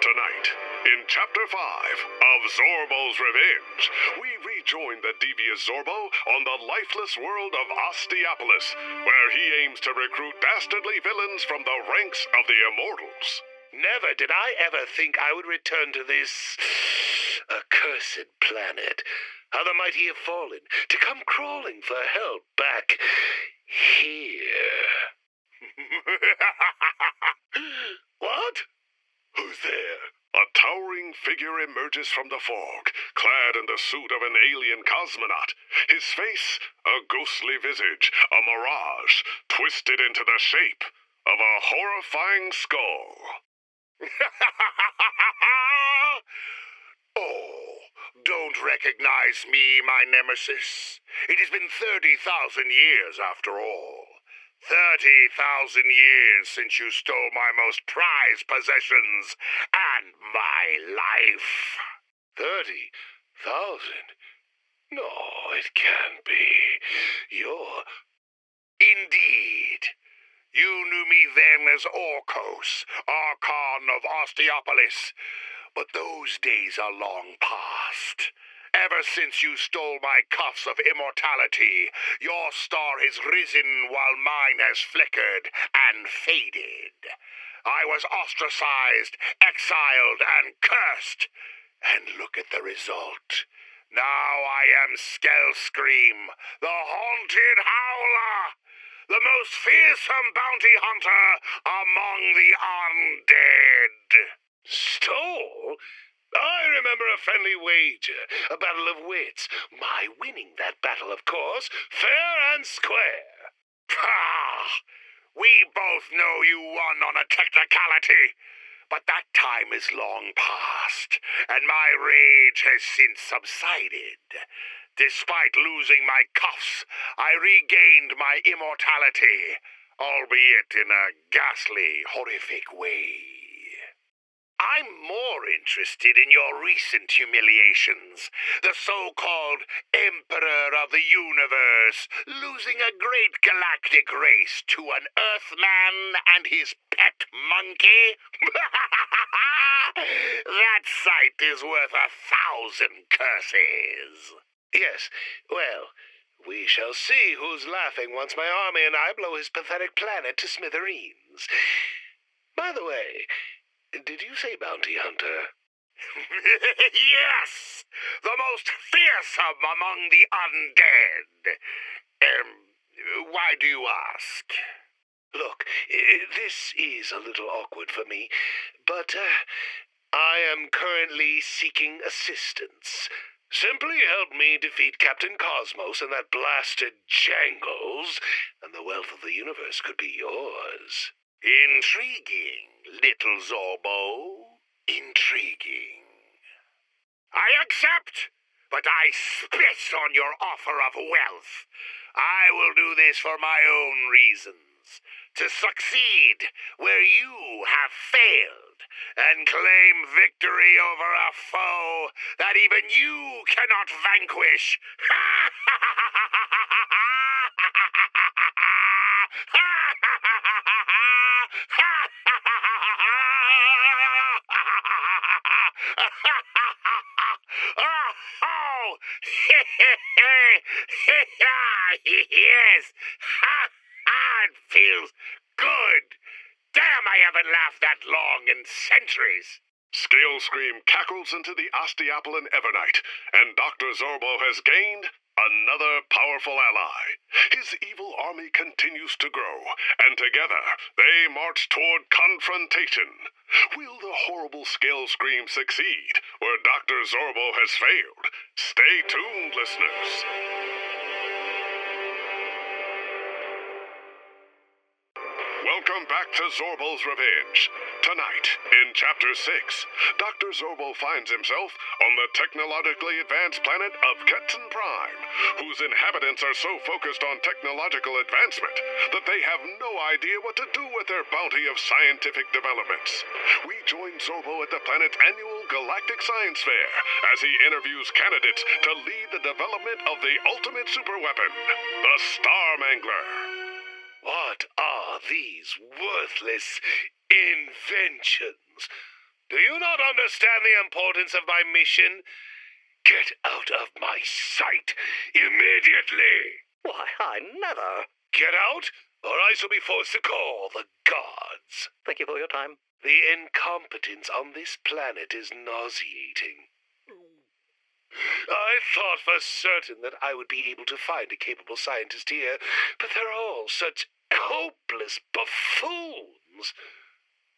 Tonight, in Chapter 5 of Zorbo's Revenge, we rejoin the devious Zorbo on the lifeless world of Ostiopolis, where he aims to recruit dastardly villains from the ranks of the Immortals. Never did I ever think I would return to this accursed planet. How the mighty have fallen, to come crawling for help back here. What? Who's there? A towering figure emerges from the fog, clad in the suit of an alien cosmonaut. His face, a ghostly visage, a mirage, twisted into the shape of a horrifying skull. Oh, don't recognize me, my nemesis. It has been 30,000 years after all. 30,000 years since you stole my most prized possessions and my life. 30,000? No, it can't be. You're... Indeed. You knew me then as Orkos, Archon of Ostiopolis, but those days are long past. Ever since you stole my cuffs of immortality, your star has risen while mine has flickered and faded. I was ostracized, exiled, and cursed. And look at the result. Now I am Skellscream, the haunted howler, the most fearsome bounty hunter among the undead. Stole? I remember a friendly wager, a battle of wits. My winning that battle, of course, fair and square. Pah! We both know you won on a technicality. But that time is long past, and my rage has since subsided. Despite losing my cuffs, I regained my immortality, albeit in a ghastly, horrific way. I'm more interested in your recent humiliations. The so-called Emperor of the Universe losing a great galactic race to an Earthman and his pet monkey. That sight is worth 1,000 curses. Yes, well, we shall see who's laughing once my army and I blow his pathetic planet to smithereens. By the way, did you say bounty hunter? Yes! The most fearsome among the undead. Why do you ask? Look, this is a little awkward for me, but I am currently seeking assistance. Simply help me defeat Captain Cosmos and that blasted Jangles, and the wealth of the universe could be yours. Intriguing, little Zorbo. Intriguing. I accept, but I spit on your offer of wealth. I will do this for my own reasons. To succeed where you have failed, and claim victory over a foe that even you cannot vanquish. Oh, yes, it feels good. Damn, I haven't laughed that long in centuries. Skellscream cackles into the Ostiopolin Evernight, and Dr. Zorbo has gained another powerful ally. His evil army continues to grow, and together they march toward confrontation. Will the horrible Skellscream succeed where Dr. Zorbo has failed? Stay tuned, listeners. Welcome back to Zorbo's Revenge. Tonight, in Chapter 6, Dr. Zorbo finds himself on the technologically advanced planet of Ketson Prime, whose inhabitants are so focused on technological advancement that they have no idea what to do with their bounty of scientific developments. We join Zorbo at the planet's annual Galactic Science Fair as he interviews candidates to lead the development of the ultimate superweapon, the Star Mangler. What are these worthless inventions? Do you not understand the importance of my mission? Get out of my sight immediately! Why, I never. Get out, or I shall be forced to call the gods. Thank you for your time. The incompetence on this planet is nauseating. I thought for certain that I would be able to find a capable scientist here, but they're all such hopeless buffoons.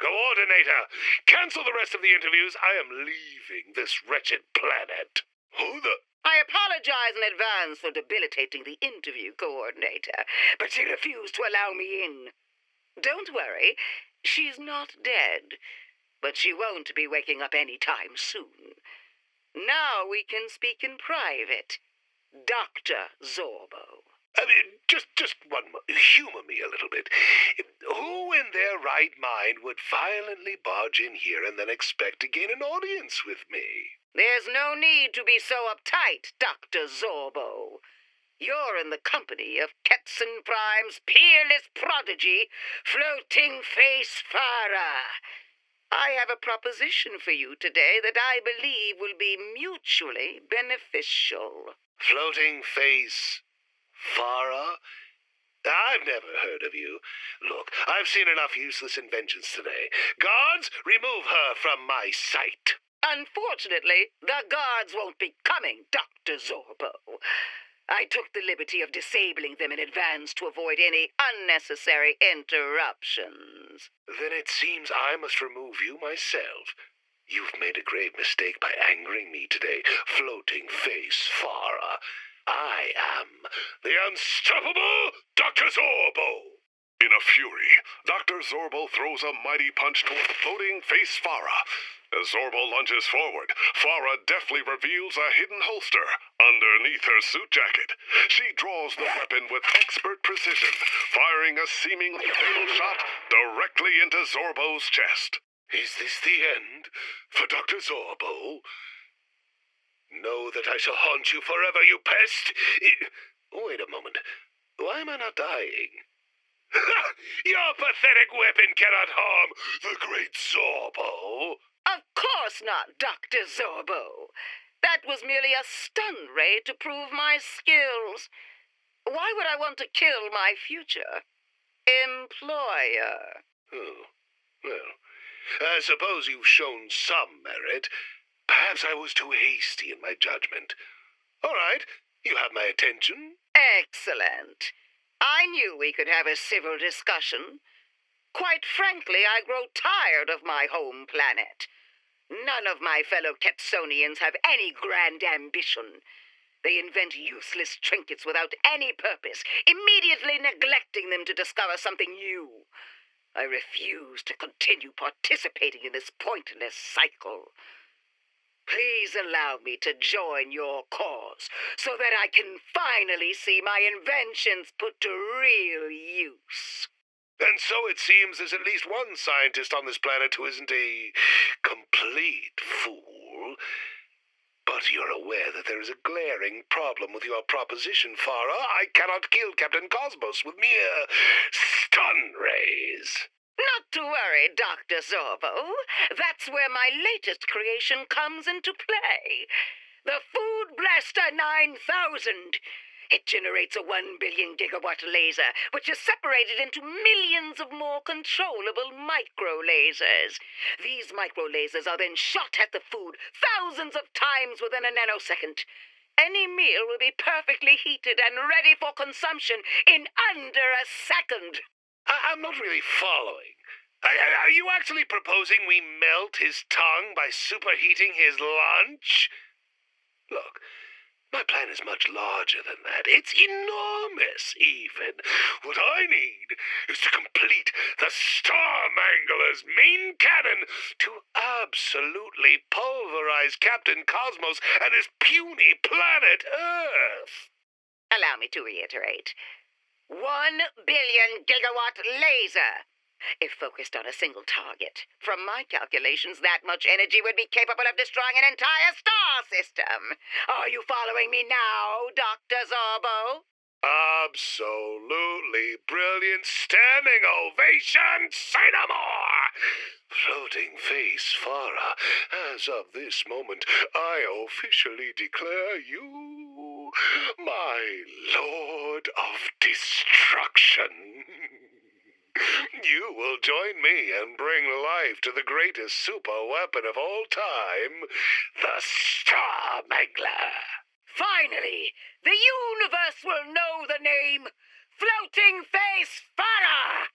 Coordinator, cancel the rest of the interviews. I am leaving this wretched planet. Who the... I apologize in advance for debilitating the interview coordinator, but she refused to allow me in. Don't worry, she's not dead, but she won't be waking up any time soon. Now we can speak in private. Dr. Zorbo. Just one humor me a little bit. Who in their right mind would violently barge in here and then expect to gain an audience with me? There's no need to be so uptight, Dr. Zorbo. You're in the company of Ketson Prime's peerless prodigy, Floating Face Farah. I have a proposition for you today that I believe will be mutually beneficial. Floating Face Farah? I've never heard of you. Look, I've seen enough useless inventions today. Guards, remove her from my sight. Unfortunately, the guards won't be coming, Dr. Zorbo. I took the liberty of disabling them in advance to avoid any unnecessary interruptions. Then it seems I must remove you myself. You've made a grave mistake by angering me today, Floating Face Farah. I am the unstoppable Dr. Zorbo. In a fury, Dr. Zorbo throws a mighty punch toward Floating Face Farah. As Zorbo lunges forward, Farah deftly reveals a hidden holster underneath her suit jacket. She draws the weapon with expert precision, firing a seemingly fatal shot directly into Zorbo's chest. Is this the end for Dr. Zorbo? Know that I shall haunt you forever, you pest! Wait a moment. Why am I not dying? Your pathetic weapon cannot harm the great Zorbo. Of course not, Dr. Zorbo. That was merely a stun ray to prove my skills. Why would I want to kill my future employer? Oh, well, I suppose you've shown some merit. Perhaps I was too hasty in my judgment. All right, you have my attention. Excellent. I knew we could have a civil discussion. Quite frankly, I grow tired of my home planet. None of my fellow Ketsonians have any grand ambition. They invent useless trinkets without any purpose, immediately neglecting them to discover something new. I refuse to continue participating in this pointless cycle. Please allow me to join your cause so that I can finally see my inventions put to real use. And so it seems there's at least one scientist on this planet who isn't a complete fool. But you're aware that there is a glaring problem with your proposition, Farah. I cannot kill Captain Cosmos with mere stun rays. Not to worry, Dr. Zorbo. That's where my latest creation comes into play. The Food Blaster 9000. It generates a 1 billion gigawatt laser, which is separated into millions of more controllable micro-lasers. These micro-lasers are then shot at the food thousands of times within a nanosecond. Any meal will be perfectly heated and ready for consumption in under a second. I'm not really following. Are you actually proposing we melt his tongue by superheating his lunch? Look, my plan is much larger than that. It's enormous, even. What I need is to complete the Star Mangler's main cannon to absolutely pulverize Captain Cosmos and his puny planet Earth. Allow me to reiterate. 1 billion gigawatt laser. If focused on a single target, from my calculations, that much energy would be capable of destroying an entire star system. Are you following me now, Dr. Zorbo? Absolutely brilliant. Standing ovation. Say no more. Floating Face Farah, as of this moment, I officially declare you my Lord of Destruction. You will join me and bring life to the greatest super weapon of all time, the Star Mangler. Finally, the universe will know the name Floating Face Farah!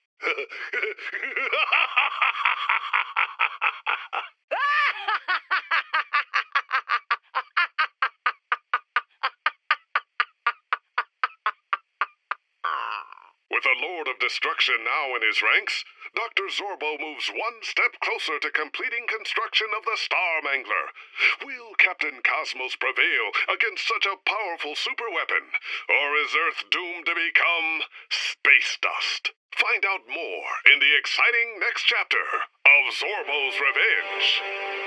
With the Lord of Destruction now in his ranks, Dr. Zorbo moves one step closer to completing construction of the Star Mangler. Will Captain Cosmos prevail against such a powerful superweapon? Or is Earth doomed to become space dust? Find out more in the exciting next chapter of Zorbo's Revenge.